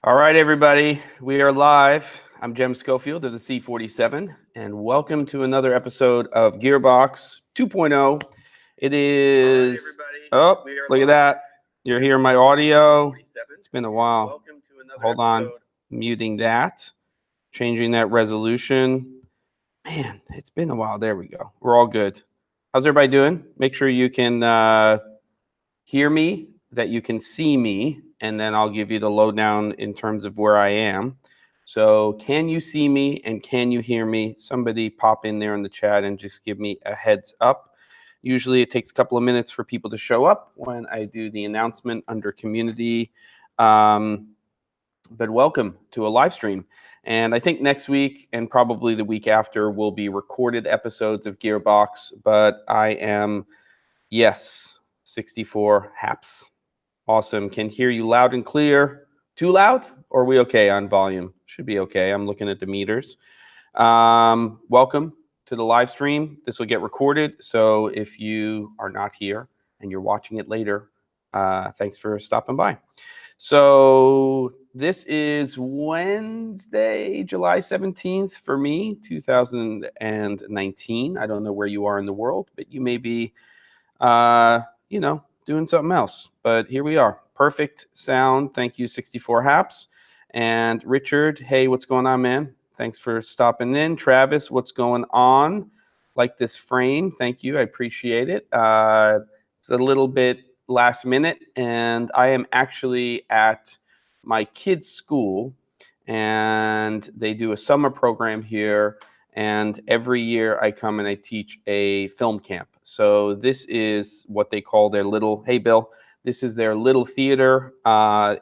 All right, everybody, we are live. I'm Jem Schofield of the C47, and welcome to another episode of Gearbox 2.0. It is, oh, look at that. You're hearing my audio. It's been a while. Hold on, muting that, changing that resolution. Man, it's been a while. There we go. We're all good. How's everybody doing? Make sure you can hear me, that you can see me, and then I'll give you the lowdown in terms of where I am. So can you see me and can you hear me? Somebody pop in there in the chat and just give me a heads up. Usually it takes a couple of minutes for people to show up when I do the announcement under community. But welcome to a live stream. And I think next week and probably the week after will be recorded episodes of Gearbox, but I am, yes, 64 haps. Awesome. Can hear you loud and clear. Too loud? Or are we okay on volume? Should be okay. I'm looking at the meters. Welcome to the live stream. This will get recorded. So if you are not here and you're watching it later, thanks for stopping by. So this is Wednesday, July 17th for me, 2019. I don't know where you are in the world, but you may be doing something else. But here we are. Perfect sound. Thank you, 64 Haps. And Richard, hey, what's going on, man? Thanks for stopping in. Travis, what's going on? Like this frame. Thank you. I appreciate it. It's a little bit last minute, and I am actually at my kids' school, and they do a summer program here. And every year I come and I teach a film camp. So this is what they call their little, hey, Bill, this is their little theater.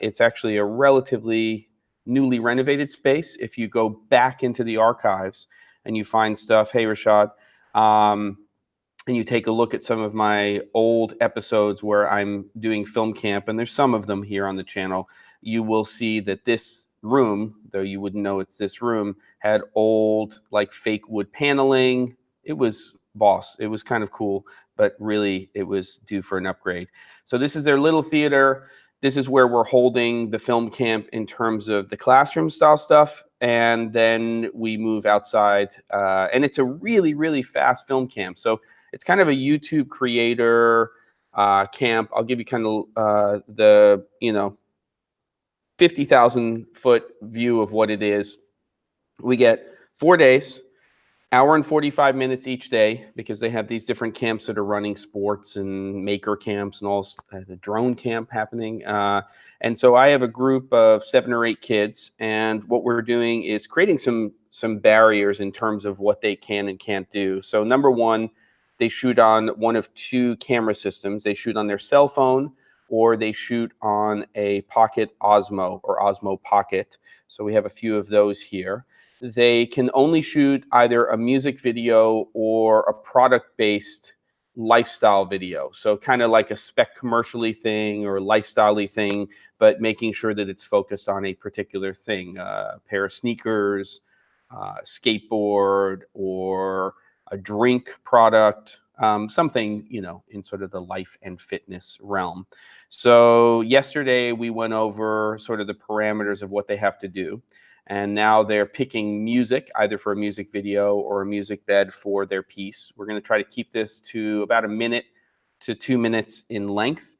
It's actually a relatively newly renovated space. If you go back into the archives and you find stuff, hey, Rashad, and you take a look at some of my old episodes where I'm doing film camp, and there's some of them here on the channel, you will see that this room, though you wouldn't know it's this room, had old like fake wood paneling. It was boss. It was kind of cool, but really it was due for an upgrade. So this is their little theater. This is where we're holding the film camp in terms of the classroom style stuff. And then we move outside, and it's a really, really fast film camp. So it's kind of a YouTube creator camp. I'll give you kind of the, 50,000 foot view of what it is. We get 4 days, hour and 45 minutes each day, because they have these different camps that are running, sports and maker camps and all the drone camp happening. And so I have a group of 7 or 8 kids, and what we're doing is creating some barriers in terms of what they can and can't do. So number one, they shoot on one of 2 camera systems. They shoot on their cell phone, or they shoot on a Pocket Osmo or Osmo Pocket. So we have a few of those here. They can only shoot either a music video or a product-based lifestyle video. So kind of like a spec commercially thing or lifestyle-y thing, but making sure that it's focused on a particular thing, a pair of sneakers, skateboard, or a drink product, something, in sort of the life and fitness realm. So yesterday we went over sort of the parameters of what they have to do. And now they're picking music, either for a music video or a music bed for their piece. We're going to try to keep this to about 1 minute to 2 minutes in length.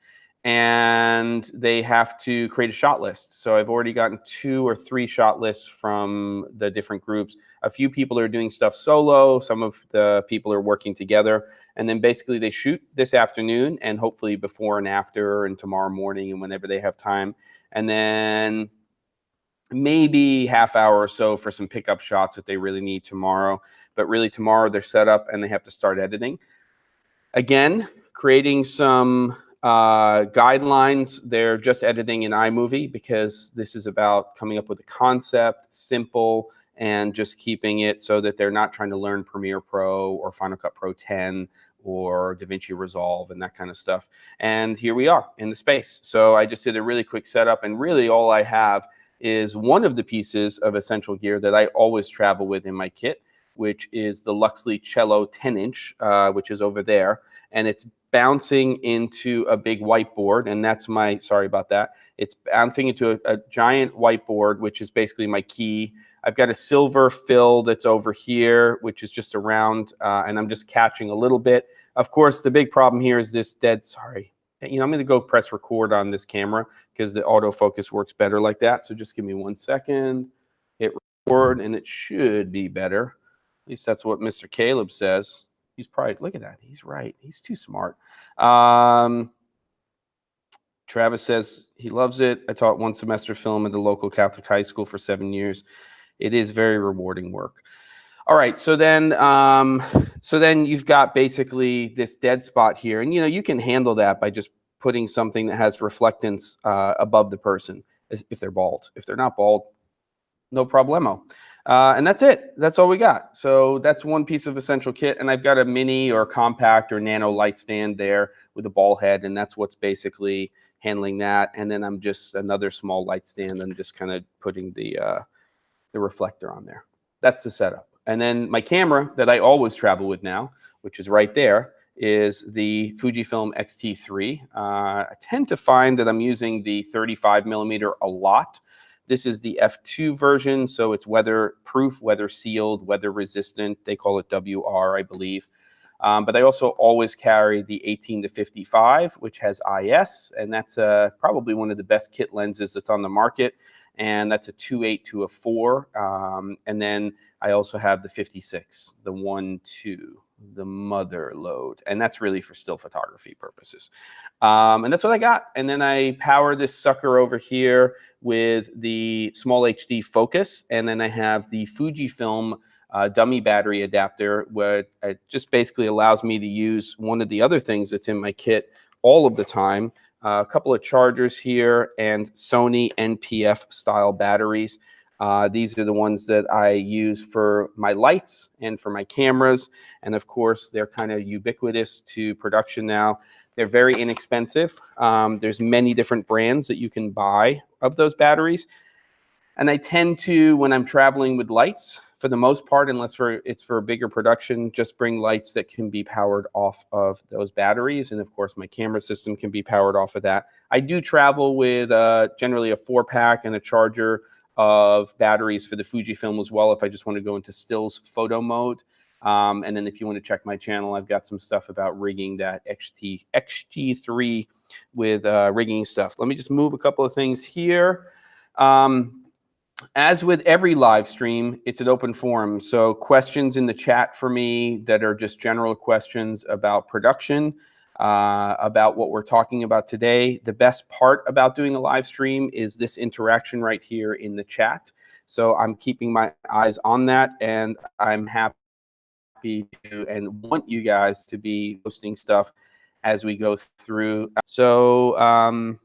And they have to create a shot list. So I've already gotten 2 or 3 shot lists from the different groups. A few people are doing stuff solo. Some of the people are working together. And then basically they shoot this afternoon, and hopefully before and after, and tomorrow morning, and whenever they have time. And then maybe half hour or so for some pickup shots that they really need tomorrow. But really tomorrow they're set up and they have to start editing. Again, creating some guidelines. They're just editing in iMovie, because this is about coming up with a concept, simple, and just keeping it so that they're not trying to learn Premiere Pro or Final Cut Pro 10 or DaVinci Resolve and that kind of stuff. And here we are in the space. So I just did a really quick setup, and really all I have is one of the pieces of essential gear that I always travel with in my kit, which is the Luxli Cello 10-inch, which is over there. And it's bouncing into a big whiteboard, and that's my, sorry about that. It's bouncing into a giant whiteboard, which is basically my key. I've got a silver fill that's over here, which is just around, and I'm just catching a little bit. Of course, the big problem here is this dead, sorry. You know, I'm going to go press record on this camera because the autofocus works better like that. So just give me 1 second, hit record, and it should be better. At least that's what Mr. Caleb says. He's probably, look at that. He's right. He's too smart. Travis says he loves it. I taught 1 semester film at the local Catholic high school for 7 years. It is very rewarding work. All right, so then you've got basically this dead spot here, and you know you can handle that by just putting something that has reflectance above the person if they're bald. If they're not bald, no problemo. And that's it. That's all we got. So that's one piece of essential kit, and I've got a mini or compact or nano light stand there with a ball head, and that's what's basically handling that. And then I'm just another small light stand. I'm just kind of putting the reflector on there. That's the setup. And then my camera that I always travel with now, which is right there, is the FUJIFILM X-T3. I tend to find that I'm using the 35mm a lot. This is the F2 version, so it's weatherproof, weather sealed, weather resistant. They call it WR, I believe. But I also always carry the 18-55, which has IS, and that's probably one of the best kit lenses that's on the market. And that's a 2.8 to a 4. And then I also have the 56, the 1.2, the mother load. And that's really for still photography purposes. And that's what I got. And then I power this sucker over here with the SMALLHD focus. And then I have the FUJIFILM dummy battery adapter, where it just basically allows me to use one of the other things that's in my kit all of the time. A couple of chargers here and Sony NPF style batteries. These are the ones that I use for my lights and for my cameras. And of course, they're kind of ubiquitous to production now. They're very inexpensive. There's many different brands that you can buy of those batteries. And I tend to, when I'm traveling with lights, for the most part, unless it's for a bigger production, just bring lights that can be powered off of those batteries. And of course, my camera system can be powered off of that. I do travel with generally a 4-pack and a charger of batteries for the Fujifilm as well, if I just want to go into stills photo mode. And then if you want to check my channel, I've got some stuff about rigging that XT3 with rigging stuff. Let me just move a couple of things here. As with every live stream, it's an open forum. So questions in the chat for me that are just general questions about production, about what we're talking about today. The best part about doing a live stream is this interaction right here in the chat. So I'm keeping my eyes on that, and I'm happy to and want you guys to be posting stuff as we go through. So,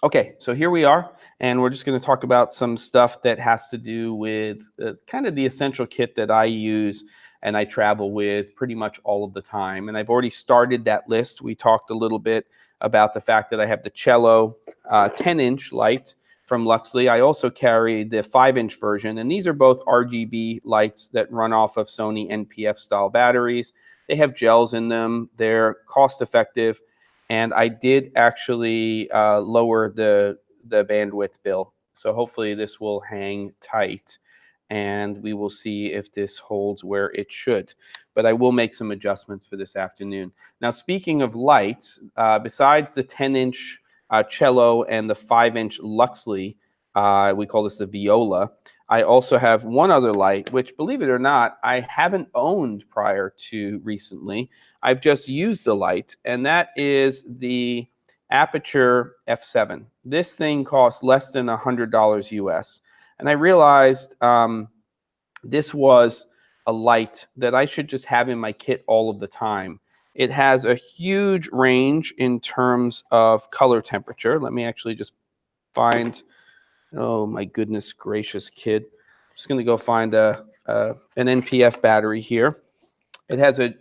okay, so here we are, and we're just going to talk about some stuff that has to do with kind of the essential kit that I use and I travel with pretty much all of the time. And I've already started that list. We talked a little bit about the fact that I have the Cello 10-inch light from Luxli. I also carry the 5-inch version, and these are both RGB lights that run off of Sony NPF style batteries. They have gels in them. They're cost effective. And I did actually lower the bandwidth bill. So hopefully this will hang tight, and we will see if this holds where it should. But I will make some adjustments for this afternoon. Now, speaking of lights, besides the 10-inch Cello and the 5-inch Luxli, we call this the Viola, I also have one other light, which, believe it or not, I haven't owned prior to recently. I've just used the light, and that is the Aputure F7. This thing costs less than $100 US. And I realized this was a light that I should just have in my kit all of the time. It has a huge range in terms of color temperature. Let me actually just find... Oh, my goodness gracious, kid. I'm just going to go find an NPF battery here. It has a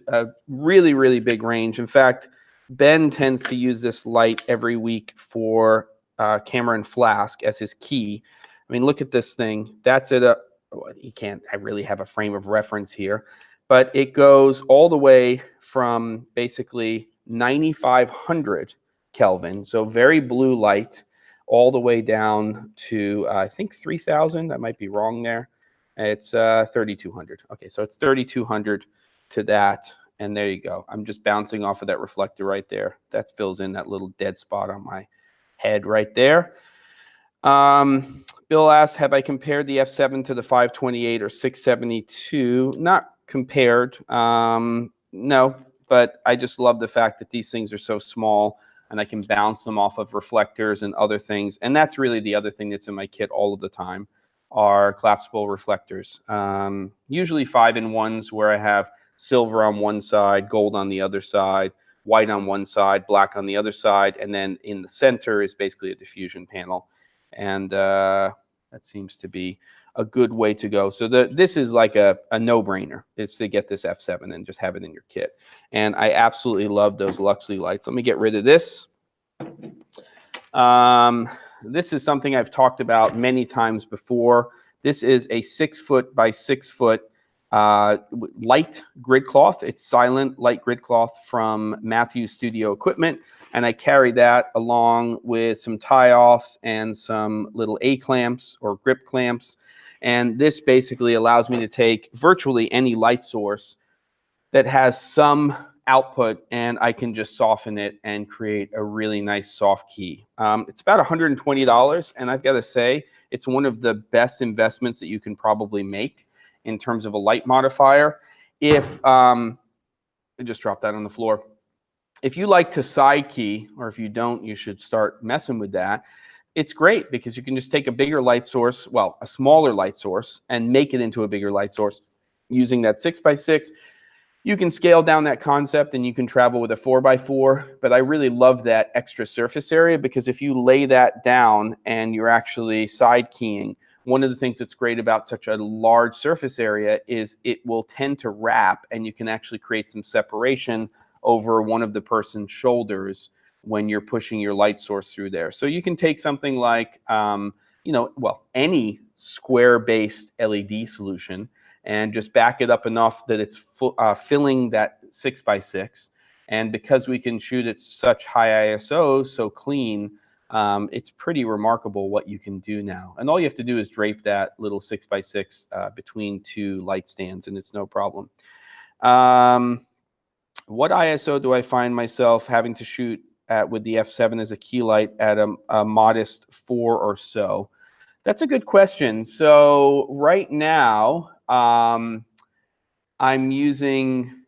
really, really big range. In fact, Ben tends to use this light every week for camera and flask as his key. I mean, look at this thing. That's it. You can't I really have a frame of reference here, but it goes all the way from basically 9,500 Kelvin. So very blue light all the way down to, I think 3,000. I might be wrong there. It's 3,200. Okay, so it's 3,200 to that. And there you go. I'm just bouncing off of that reflector right there. That fills in that little dead spot on my head right there. Bill asks, have I compared the F7 to the 528 or 672? Not compared. No, but I just love the fact that these things are so small and I can bounce them off of reflectors and other things. And that's really the other thing that's in my kit all of the time are collapsible reflectors. Usually 5-in-1s where I have silver on one side, gold on the other side, white on one side, black on the other side, and then in the center is basically a diffusion panel. And that seems to be a good way to go. So this is like a no-brainer, is to get this F7 and just have it in your kit. And I absolutely love those Luxli lights. Let me get rid of this. This is something I've talked about many times before. This is a 6-foot by 6-foot light grid cloth. It's silent light grid cloth from Matthews Studio Equipment, and I carry that along with some tie-offs and some little A-clamps or grip clamps, and this basically allows me to take virtually any light source that has some output, and I can just soften it and create a really nice soft key. It's about $120, and I've got to say it's one of the best investments that you can probably make in terms of a light modifier. If I just dropped that on the floor. If you like to side key, or if you don't, you should start messing with that. It's great because you can just take a bigger light source, well, a smaller light source, and make it into a bigger light source using that 6x6. You can scale down that concept and you can travel with a 4x4, but I really love that extra surface area because if you lay that down and you're actually side keying, one of the things that's great about such a large surface area is it will tend to wrap and you can actually create some separation over one of the person's shoulders when you're pushing your light source through there. So you can take something like, you know, well, any square-based LED solution and just back it up enough that it's filling that 6x6. And because we can shoot at such high ISO, so clean, it's pretty remarkable what you can do now. And all you have to do is drape that little 6x6 between two light stands and it's no problem. What ISO do I find myself having to shoot at with the F7 as a key light at a modest 4 or so? That's a good question. So right now, I'm using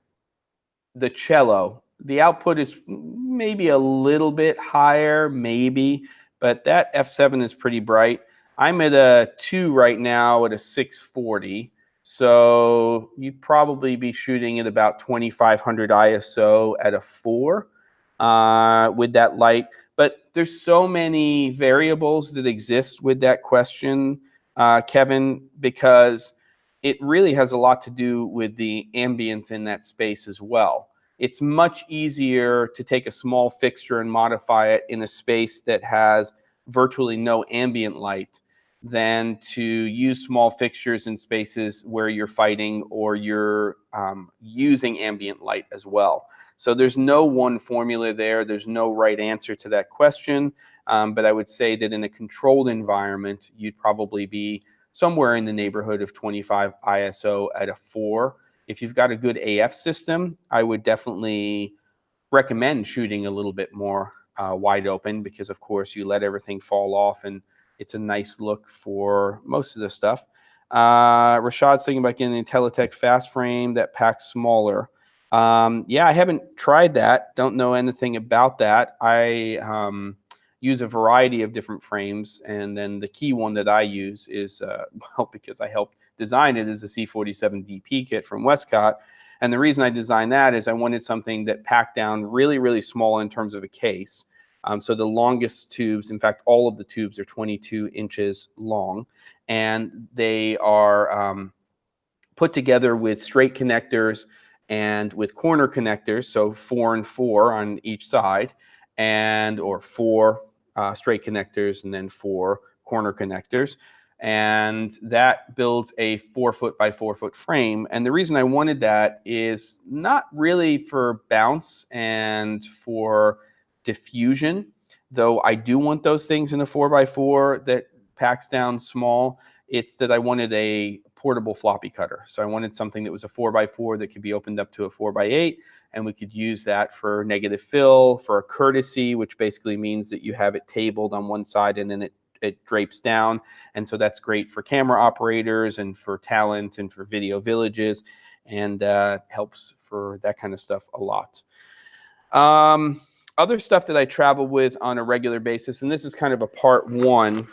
the Cello. The output is maybe a little bit higher, maybe, but that F7 is pretty bright. I'm at a 2 right now at a 640. So you'd probably be shooting at about 2500 ISO at a 4 with that light. But there's so many variables that exist with that question, Kevin, because it really has a lot to do with the ambience in that space as well. It's much easier to take a small fixture and modify it in a space that has virtually no ambient light than to use small fixtures in spaces where you're fighting or you're using ambient light as well. So there's no one formula there. There's no right answer to that question. But I would say that in a controlled environment, you'd probably be somewhere in the neighborhood of 25 ISO at a 4. If you've got a good AF system, I would definitely recommend shooting a little bit more wide open because, of course, you let everything fall off and it's a nice look for most of the stuff. Rashad's thinking about getting an Teletech fast frame that packs smaller. Yeah, I haven't tried that. Don't know anything about that. I use a variety of different frames, and then the key one that I use is, well, because I helped design it, is a C47 DP kit from WESTCOTT. And the reason I designed that is I wanted something that packed down really, really small in terms of a case. So the longest tubes, in fact, all of the tubes are 22 inches long, and they are put together with straight connectors and with corner connectors, so 4 and 4 on each side, and or 4 straight connectors and then 4 corner connectors. and that builds a 4-foot by 4-foot frame. And the reason I wanted that is not really for bounce and for diffusion, though I do want those things in a 4x4 that packs down small. It's that I wanted a portable floppy cutter. So I wanted something that was a 4x4 that could be opened up to a 4x8, and we could use that for negative fill, for a courtesy, which basically means that you have it tabled on one side and then it drapes down. And so that's great for camera operators and for talent and for video villages, and helps for that kind of stuff a lot. Other stuff that I travel with on a regular basis, and this is kind of a part one,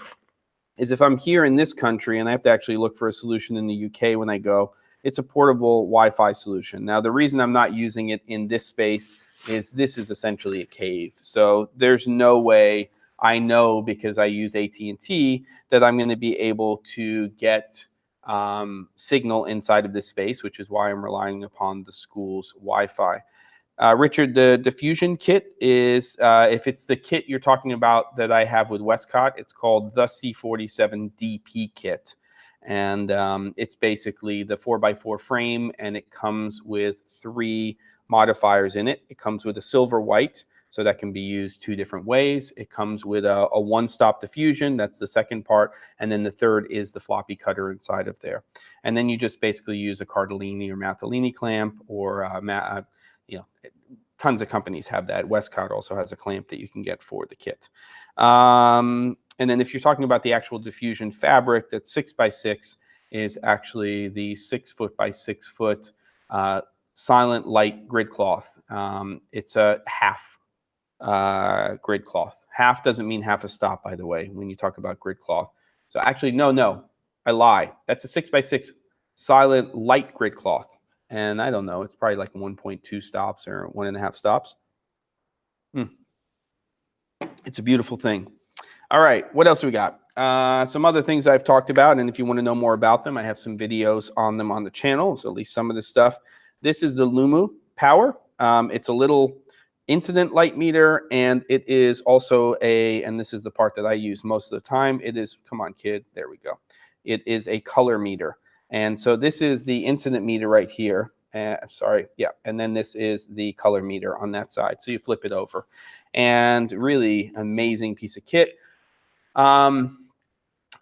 is if I'm here in this country and I have to actually look for a solution in the UK when I go, it's a portable Wi-Fi solution. Now, the reason I'm not using it in this space is this is essentially a cave. So there's no way I know, because I use AT&T, that I'm going to be able to get signal inside of this space, which is why I'm relying upon the school's Wi-Fi. Richard, the diffusion kit is, if it's the kit you're talking about that I have with WESTCOTT, it's called the C47DP kit. And it's basically the 4x4 frame, and it comes with 3 modifiers in it. It comes with a silver white, so that can be used 2 different ways. It comes with a one-stop diffusion, that's the second part, and then the third is the floppy cutter inside of there. And then you just basically use a Cardellini or Mathellini clamp, or you know, tons of companies have that. WESTCOTT also has a clamp that you can get for the kit. And then if you're talking about the actual diffusion fabric, that's 6x6, is actually the 6-foot by 6-foot silent light grid cloth. It's a half grid cloth. Half doesn't mean half a stop, by the way, when you talk about grid cloth. So actually, no, I lie. That's a 6x6 silent light grid cloth. And I don't know, it's probably like 1.2 stops or 1.5 stops. It's a beautiful thing. All right, what else we got? Some other things I've talked about, and if you want to know more about them, I have some videos on them on the channel, so at least some of this stuff. This is the Lumu Power. It's a little incident light meter, and it is also and this is the part that I use most of the time, it is, come on kid, there we go. It is a color meter. And so this is the incident meter right here. Sorry, yeah. And then this is the color meter on that side. So you flip it over. And really amazing piece of kit. I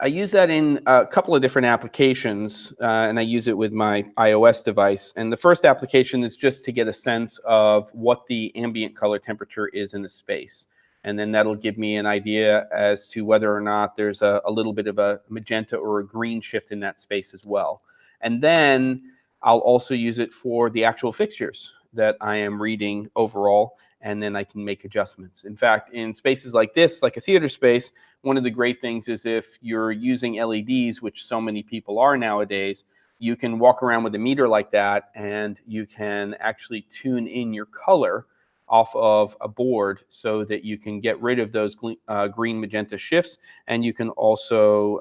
use that in a couple of different applications, and I use it with my iOS device. And the first application is just to get a sense of what the ambient color temperature is in the space. And then that'll give me an idea as to whether or not there's a little bit of a magenta or a green shift in that space as well. And then I'll also use it for the actual fixtures that I am reading overall, and then I can make adjustments. In fact, in spaces like this, like a theater space, one of the great things is if you're using LEDs, which so many people are nowadays, you can walk around with a meter like that, and you can actually tune in your color off of a board so that you can get rid of those green magenta shifts, and you can also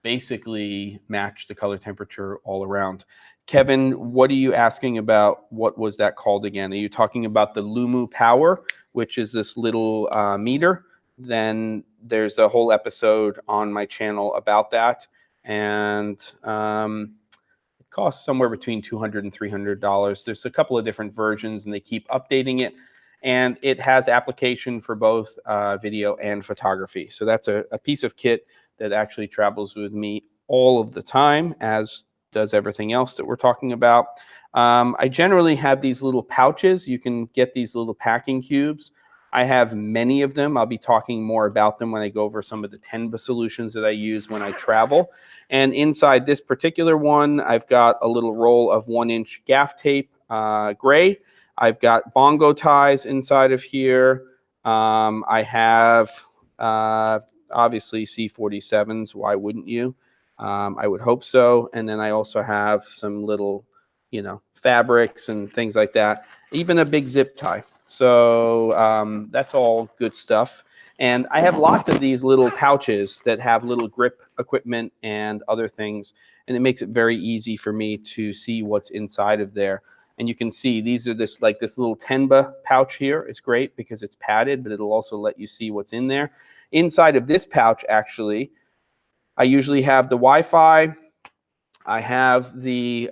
basically match the color temperature all around. Kevin, what are you asking about? What was that called again? Are you talking about the Lumu Power, which is this little meter? Then there's a whole episode on my channel about that, and costs somewhere between $200 and $300. There's a couple of different versions, and they keep updating it. And it has application for both video and photography. So that's a piece of kit that actually travels with me all of the time, as does everything else that we're talking about. I generally have these little pouches. You can get these little packing cubes. I have many of them. I'll be talking more about them when I go over some of the TENBA solutions that I use when I travel. And inside this particular one, I've got a little roll of 1-inch gaff tape, gray. I've got bongo ties inside of here. I have obviously C47s. Why wouldn't you? I would hope so. And then I also have some little, fabrics and things like that. Even a big zip tie. So that's all good stuff. And I have lots of these little pouches that have little grip equipment and other things. And it makes it very easy for me to see what's inside of there. And you can see these are this little TENBA pouch here. It's great because it's padded, but it'll also let you see what's in there. Inside of this pouch, actually, I usually have the Wi-Fi. I have the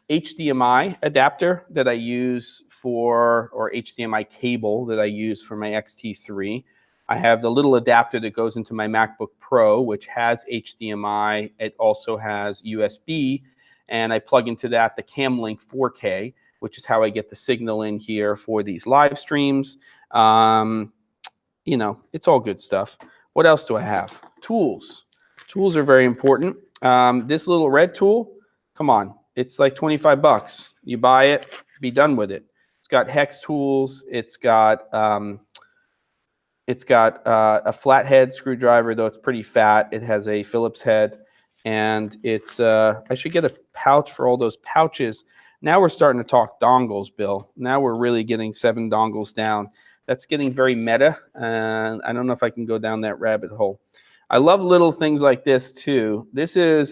HDMI adapter that I use for, or HDMI cable that I use for my XT3. I have the little adapter that goes into my MacBook Pro, which has HDMI. It also has USB, and I plug into that the CamLink 4K, which is how I get the signal in here for these live streams. You know, it's all good stuff. What else do I have? Tools. Tools are very important. This little red tool, come on, it's like 25 bucks. You buy it, be done with it. It's got hex tools. It's got a flathead screwdriver, though it's pretty fat. It has a Phillips head, and it's I should get a pouch for all those pouches. Now we're starting to talk dongles, Bill. Now we're really getting 7 dongles down. That's getting very meta, and I don't know if I can go down that rabbit hole. I love little things like this too. This is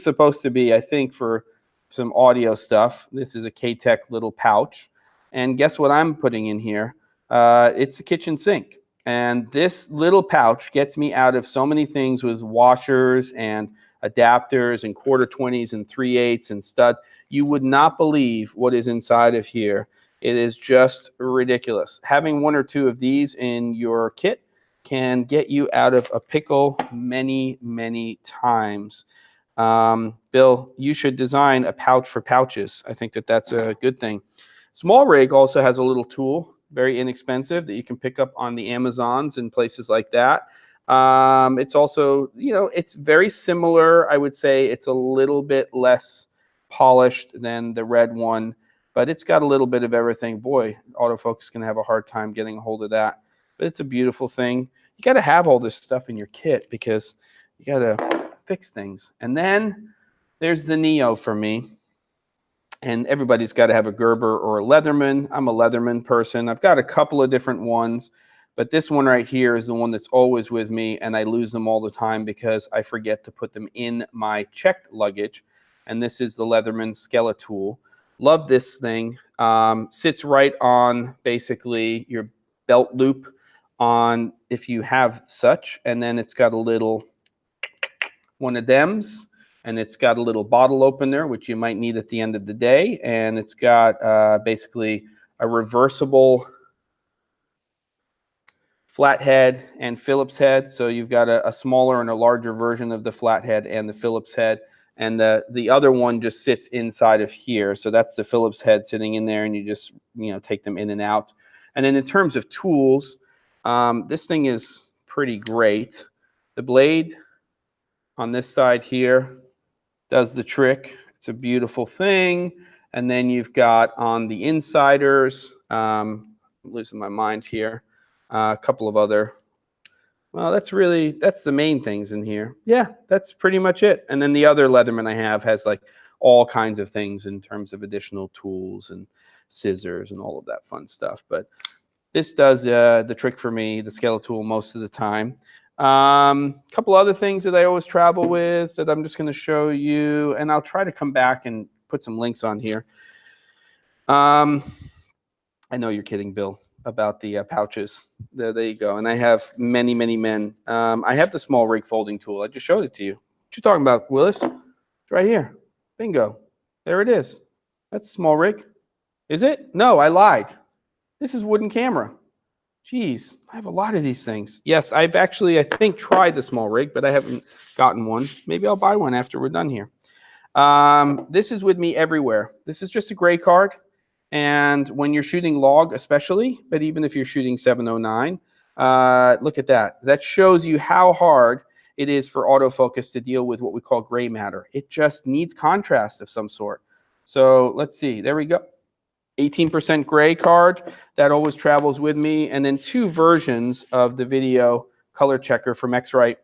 supposed to be, I think, for some audio stuff. This is a K-Tech little pouch, and guess what I'm putting in here? It's a kitchen sink. And this little pouch gets me out of so many things with washers and adapters and 1/4-20s and 3/8 and studs. You would not believe what is inside of here. It is just ridiculous. Having 1 or 2 of these in your kit can get you out of a pickle many, many times. Bill, you should design a pouch for pouches. I think that that's a good thing. SMALLHD also has a little tool, very inexpensive, that you can pick up on the Amazons and places like that. It's also, you know, it's very similar. I would say it's a little bit less polished than the red one, but it's got a little bit of everything. Boy, autofocus can have a hard time getting a hold of that. But it's a beautiful thing. You got to have all this stuff in your kit because you got to fix things. And then there's the Neo for me. And everybody's got to have a Gerber or a Leatherman. I'm a Leatherman person. I've got a couple of different ones, but this one right here is the one that's always with me, and I lose them all the time because I forget to put them in my checked luggage. And this is the Leatherman Skelletool. Love this thing. Sits right on basically your belt loop on if you have such, and then it's got a little one of them's, and it's got a little bottle opener, which you might need at the end of the day, and it's got basically a reversible flathead and Phillips head. So you've got a smaller and a larger version of the flathead and the Phillips head, and the other one just sits inside of here. So that's the Phillips head sitting in there, and you just, you know, take them in and out. And then in terms of tools, this thing is pretty great. The blade on this side here does the trick. It's a beautiful thing. And then you've got on the insiders, I'm losing my mind here, a couple of other, well, that's the main things in here. Yeah, that's pretty much it. And then the other Leatherman I have has like all kinds of things in terms of additional tools and scissors and all of that fun stuff. But this does the trick for me, the Skelletool, most of the time. Couple other things that I always travel with that I'm just going to show you, and I'll try to come back and put some links on here. I know you're kidding, Bill, about the pouches. There you go. And I have many, many men. I have the SMALLHD folding tool. I just showed it to you. What you talking about, Willis? It's right here. Bingo. There it is. That's SMALLHD. Is it? No, I lied. This is wooden camera. Jeez, I have a lot of these things. Yes, I've actually, I think, tried the SMALLHD, but I haven't gotten one. Maybe I'll buy one after we're done here. This is with me everywhere. This is just a gray card. And when you're shooting log especially, but even if you're shooting 709, look at that. That shows you how hard it is for autofocus to deal with what we call gray matter. It just needs contrast of some sort. So let's see. There we go. 18% gray card, that always travels with me, and then 2 versions of the video color checker from X-Rite.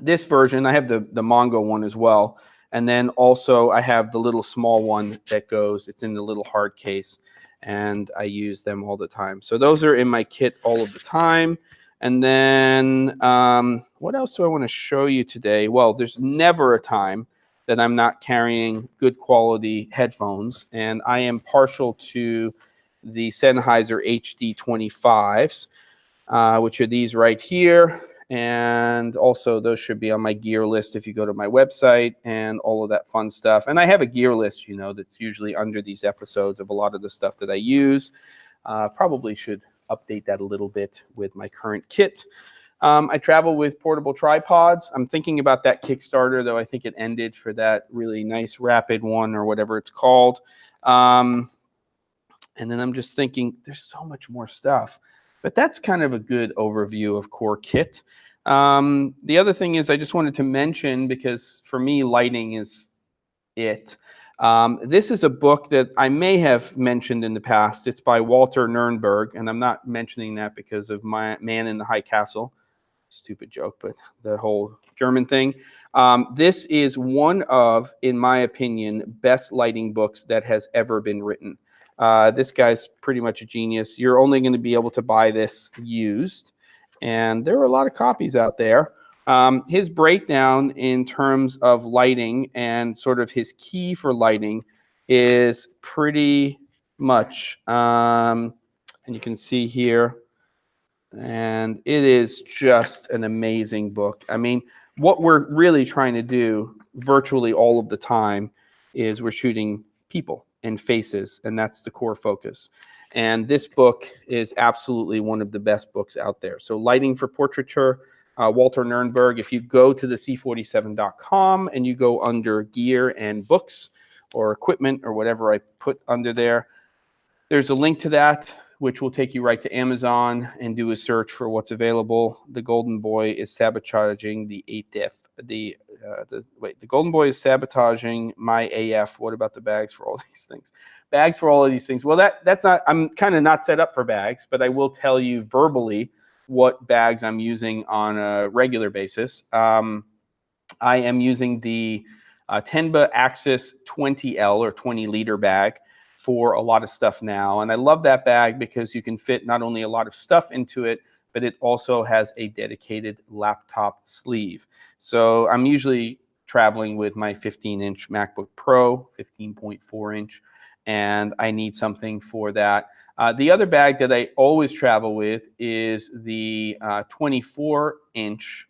This version, I have the Mongo one as well, and then also I have the little small one that goes, it's in the little hard case, and I use them all the time. So those are in my kit all of the time. And then what else do I want to show you today? Well, there's never a time that I'm not carrying good quality headphones. And I am partial to the Sennheiser HD25s, which are these right here. And also those should be on my gear list if you go to my website and all of that fun stuff. And I have a gear list, you know, that's usually under these episodes of a lot of the stuff that I use. Probably should update that a little bit with my current kit. I travel with portable tripods. I'm thinking about that Kickstarter, though I think it ended for that really nice Rapid one or whatever it's called. And then I'm just thinking there's so much more stuff. But that's kind of a good overview of core kit. The other thing is I just wanted to mention, because for me, lighting is it. This is a book that I may have mentioned in the past. It's by Walter Nurnberg, and I'm not mentioning that because of my Man in the High Castle. Stupid joke, but the whole German thing. This is one of, in my opinion, best lighting books that has ever been written. This guy's pretty much a genius. You're only going to be able to buy this used, and there are a lot of copies out there. His breakdown in terms of lighting and sort of his key for lighting is pretty much, and you can see here, and it is just an amazing book. I mean, what we're really trying to do virtually all of the time is we're shooting people and faces, and that's the core focus. And this book is absolutely one of the best books out there. So Lighting for Portraiture, Walter Nurnberg. If you go to the c47.com and you go under gear and books or equipment or whatever I put under there, there's a link to that, which will take you right to Amazon and do a search for what's available. The Golden Boy is sabotaging the ATF. The Golden Boy is sabotaging my AF. What about the bags for all these things? Bags for all of these things. Well, that's not, I'm kind of not set up for bags, but I will tell you verbally what bags I'm using on a regular basis. I am using the TENBA Axis 20L or 20-liter bag for a lot of stuff now. And I love that bag because you can fit not only a lot of stuff into it, but it also has a dedicated laptop sleeve. So I'm usually traveling with my 15-inch MacBook Pro, 15.4-inch, and I need something for that. The other bag that I always travel with is the 21-inch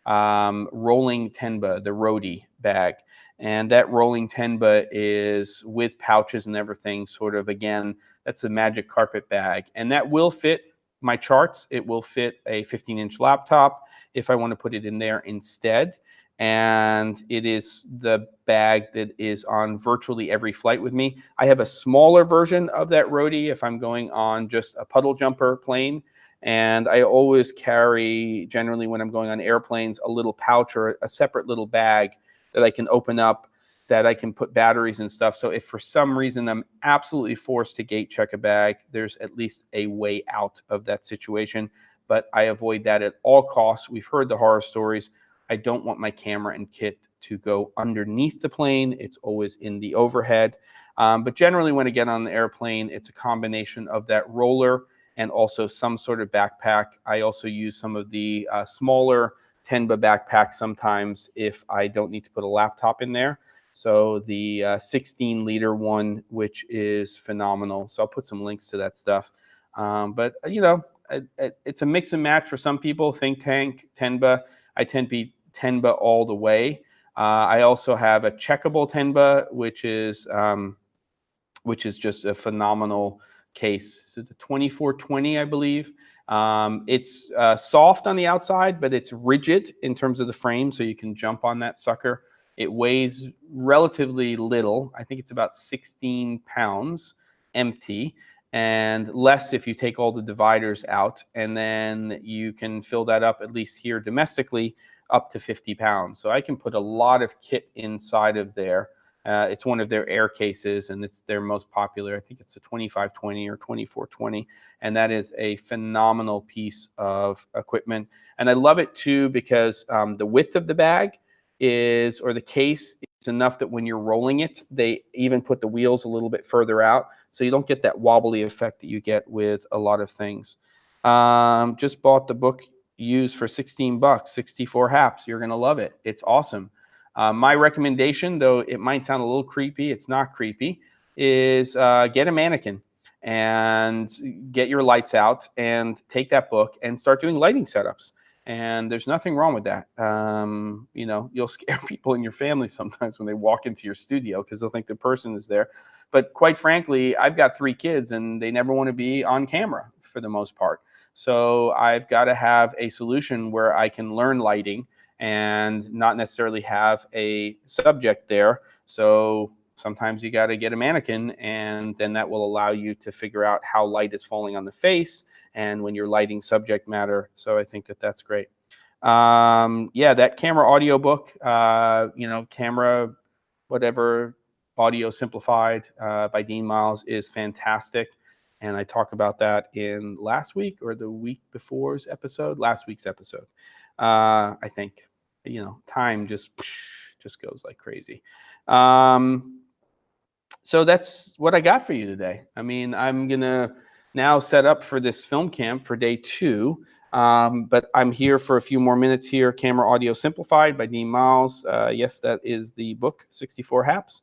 rolling TENBA, the ROADIE bag. And that rolling TENBA is with pouches and everything, sort of, again, that's the magic carpet bag. And that will fit my charts. It will fit a 15-inch laptop if I want to put it in there instead. And it is the bag that is on virtually every flight with me. I have a smaller version of that ROADIE if I'm going on just a puddle jumper plane. And I always carry, generally when I'm going on airplanes, a little pouch or a separate little bag that I can open up, that I can put batteries and stuff. So if for some reason I'm absolutely forced to gate check a bag, there's at least a way out of that situation. But I avoid that at all costs. We've heard the horror stories. I don't want my camera and kit to go underneath the plane. It's always in the overhead. But generally when I get on the airplane, it's a combination of that roller and also some sort of backpack. I also use some of the smaller TENBA backpacks sometimes if I don't need to put a laptop in there. So the 16-liter one, which is phenomenal. So I'll put some links to that stuff. But, you know, it's a mix and match for some people. Think tank, TENBA. I tend to be TENBA all the way. I also have a checkable TENBA, which is just a phenomenal case. Is it the 2420, I believe? It's soft on the outside, but it's rigid in terms of the frame, so you can jump on that sucker. It weighs relatively little. I think it's about 16 pounds empty, and less if you take all the dividers out. And then you can fill that up, at least here domestically, up to 50 pounds. So I can put a lot of kit inside of there. It's one of their air cases, and it's their most popular. I think it's a 2520 or 2420, and that is a phenomenal piece of equipment. And I love it too because the width of the bag is, or the case, is enough that when you're rolling it, they even put the wheels a little bit further out, so you don't get that wobbly effect that you get with a lot of things. Just bought the book used for 16 bucks, 64 haps. You're gonna love it. It's awesome. My recommendation, though it might sound a little creepy, it's not creepy, is get a mannequin and get your lights out and take that book and start doing lighting setups. And there's nothing wrong with that. You know, you'll scare people in your family sometimes when they walk into your studio because they'll think the person is there. But quite frankly, I've got 3 kids and they never want to be on camera for the most part. So I've got to have a solution where I can learn lighting and not necessarily have a subject there. So sometimes you got to get a mannequin, and then that will allow you to figure out how light is falling on the face and when you're lighting subject matter. So I think that that's great. Yeah, that camera audio book, you know, camera, whatever, audio simplified by Dean Miles is fantastic. And I talk about that in last week or the week before's episode, last week's episode. I think, you know, time just goes like crazy. So that's what I got for you today. I mean, I'm going to now set up for this film camp for day 2. But I'm here for a few more minutes here. Camera Audio Simplified by Dean Miles. Yes, that is the book, 64 Haps.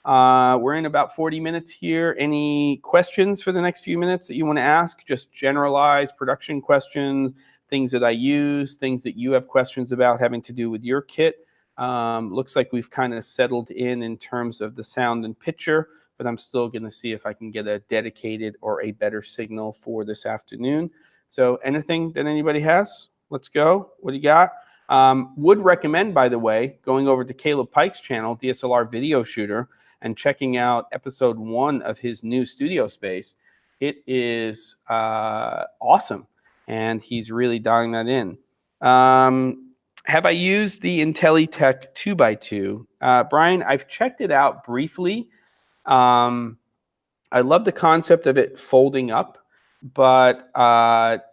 We're in about 40 minutes here. Any questions for the next few minutes that you want to ask? Just generalized production questions, things that I use, things that you have questions about having to do with your kit. Looks like we've kind of settled in terms of the sound and picture, but I'm still going to see if I can get a dedicated or a better signal for this afternoon. So anything that anybody has? Let's go. What do you got? Would recommend, by the way, going over to Caleb Pike's channel, DSLR Video Shooter, and checking out episode 1 of his new studio space. It is awesome, and he's really dialing that in. Have I used the IntelliTech 2x2? Brian, I've checked it out briefly. I love the concept of it folding up, but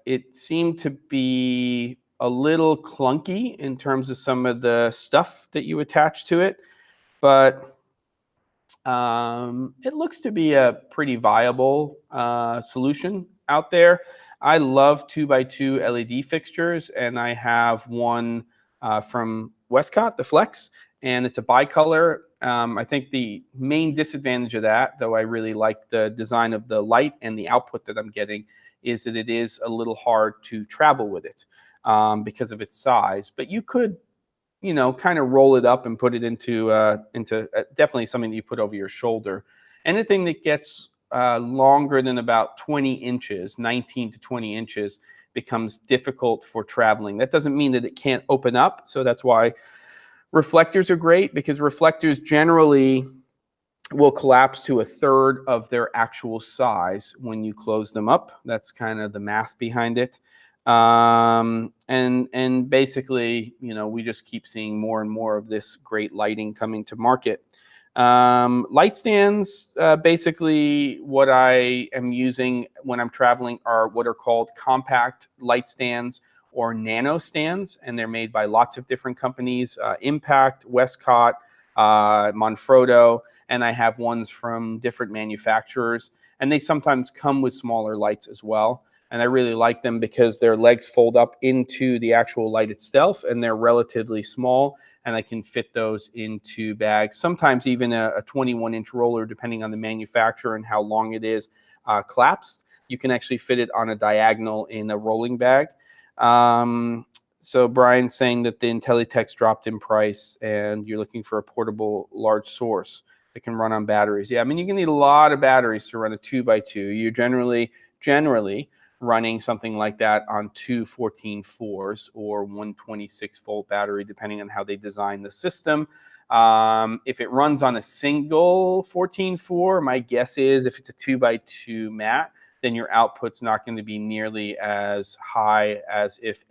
it seemed to be a little clunky in terms of some of the stuff that you attach to it. But it looks to be a pretty viable solution out there. I love 2x2 LED fixtures, and I have one from WESTCOTT, the Flex, and it's a bicolor. I think the main disadvantage of that, though I really like the design of the light and the output that I'm getting, is that it is a little hard to travel with it because of its size. But you could, you know, kind of roll it up and put it into definitely something that you put over your shoulder. Anything that gets longer than about 20 inches, 19 to 20 inches, becomes difficult for traveling. That doesn't mean that it can't open up. So that's why reflectors are great, because reflectors generally will collapse to 1/3 of their actual size when you close them up. That's kind of the math behind it. And basically, you know, we just keep seeing more and more of this great lighting coming to market. Light stands, basically what I am using when I'm traveling are what are called compact light stands or nano stands, and they're made by lots of different companies, Impact, WESTCOTT, Manfrotto, and I have ones from different manufacturers, and they sometimes come with smaller lights as well. And I really like them because their legs fold up into the actual light itself, and they're relatively small, and I can fit those into bags. Sometimes even a 21-inch roller, depending on the manufacturer and how long it is, collapsed. You can actually fit it on a diagonal in a rolling bag. So Brian's saying that the IntelliTech's dropped in price, and you're looking for a portable large source that can run on batteries. Yeah, I mean, you're gonna need a lot of batteries to run a 2x2. You're generally running something like that on 2 14-4s or 126-volt battery, depending on how they design the system. If it runs on a single 14-4, my guess is if it's a 2x2 mat, then your output's not going to be nearly as high as if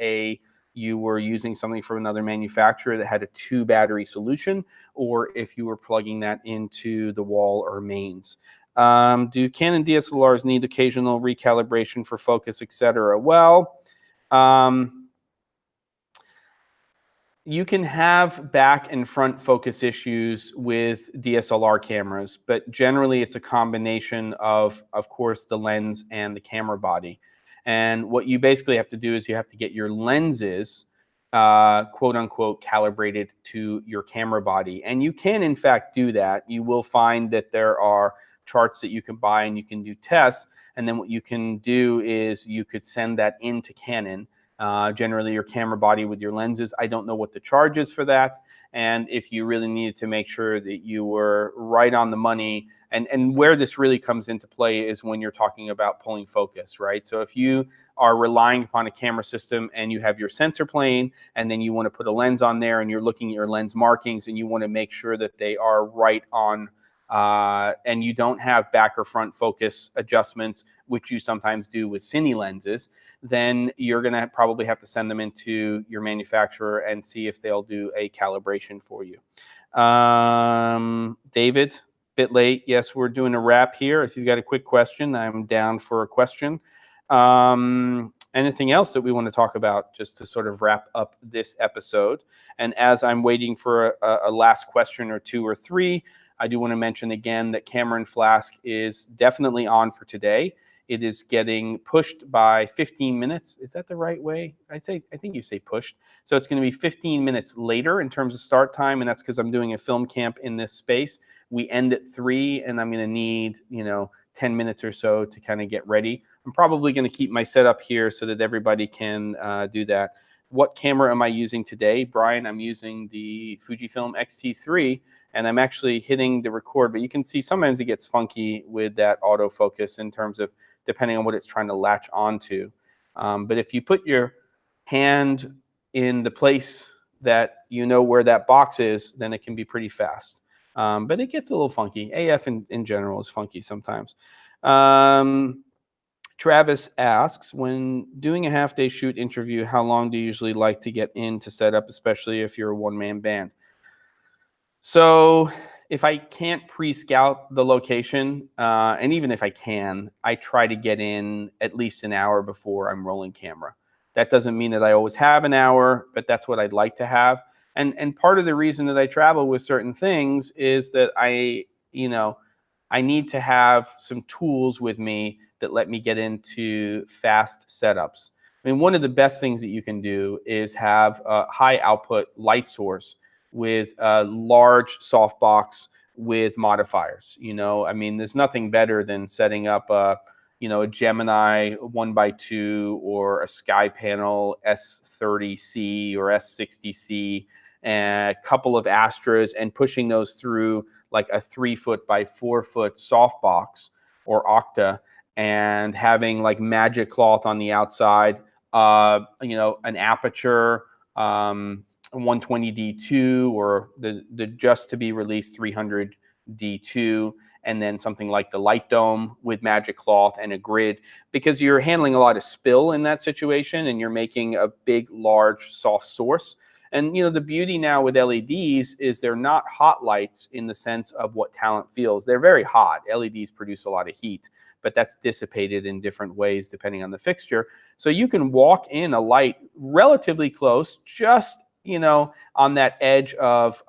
you were using something from another manufacturer that had a 2-battery solution, or if you were plugging that into the wall or mains. Do Canon DSLRs need occasional recalibration for focus, etc.? Well, you can have back and front focus issues with DSLR cameras, but generally it's a combination of course, the lens and the camera body. And what you basically have to do is you have to get your lenses quote unquote calibrated to your camera body. And you can in fact do that. You will find that there are charts that you can buy and you can do tests. And then what you can do is you could send that into Canon, generally your camera body with your lenses. I don't know what the charge is for that. And if you really needed to make sure that you were right on the money, and where this really comes into play is when you're talking about pulling focus, right? So if you are relying upon a camera system and you have your sensor plane and then you want to put a lens on there and you're looking at your lens markings and you want to make sure that they are right on, and you don't have back or front focus adjustments, which you sometimes do with cine lenses, then you're going to probably have to send them into your manufacturer and see if they'll do a calibration for you. David, bit late. Yes, we're doing a wrap here. If you've got a quick question, I'm down for a question. Anything else that we want to talk about just to sort of wrap up this episode? And as I'm waiting for a last question or two or three, I do want to mention again that Cameron Flask is definitely on for today. It is getting pushed by 15 minutes. Is that the right way? I think you say pushed. So it's going to be 15 minutes later in terms of start time, and that's because I'm doing a film camp in this space. We end at 3, and I'm going to need, 10 minutes or so to kind of get ready. I'm probably going to keep my setup here so that everybody can do that. What camera am I using today? Brian, I'm using the FUJIFILM X-T3, and I'm actually hitting the record, but you can see sometimes it gets funky with that autofocus in terms of depending on what it's trying to latch onto. But if you put your hand in the place that you know where that box is, then it can be pretty fast. But it gets a little funky. AF in general is funky sometimes. Travis asks, when doing a half-day shoot interview, how long do you usually like to get in to set up, especially if you're a one-man band? So if I can't pre-scout the location, and even if I can, I try to get in at least an hour before I'm rolling camera. That doesn't mean that I always have an hour, but that's what I'd like to have. And part of the reason that I travel with certain things is that I need to have some tools with me that let me get into fast setups. I mean, one of the best things that you can do is have a high output light source with a large softbox with modifiers. I mean, there's nothing better than setting up a Gemini 1x2 or a Sky Panel S30C or S60C and a couple of Astras and pushing those through like a 3-foot by 4-foot softbox or Octa, and having like magic cloth on the outside, an Aputure 120D2 or the just to be released 300D2, and then something like the Light Dome with magic cloth and a grid, because you're handling a lot of spill in that situation and you're making a big, large, soft source. And the beauty now with LEDs is they're not hot lights in the sense of what talent feels. They're very hot. LEDs produce a lot of heat, but that's dissipated in different ways depending on the fixture. So you can walk in a light relatively close, just on that edge of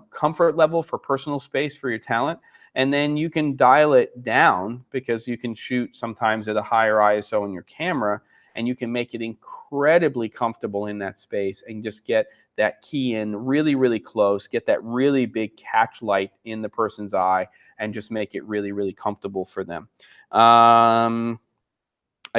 comfort level for personal space for your talent, and then you can dial it down because you can shoot sometimes at a higher ISO in your camera, and you can make it incredibly comfortable in that space and just get that key in really, really close, get that really big catch light in the person's eye, and just make it really, really comfortable for them. I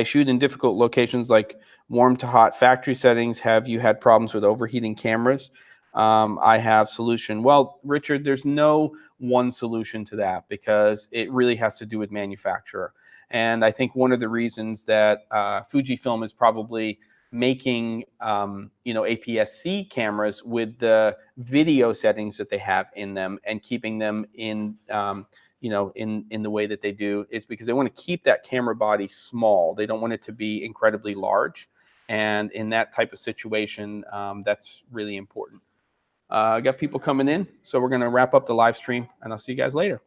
shoot in difficult locations like warm to hot factory settings. Have you had problems with overheating cameras? I have solution. Well, Richard, there's no one solution to that because it really has to do with manufacturer. And I think one of the reasons that Fujifilm is probably making APS-C cameras with the video settings that they have in them and keeping them in in the way that they do is because they want to keep that camera body small. They don't want it to be incredibly large. And in that type of situation, that's really important. I got people coming in, so we're going to wrap up the live stream, and I'll see you guys later.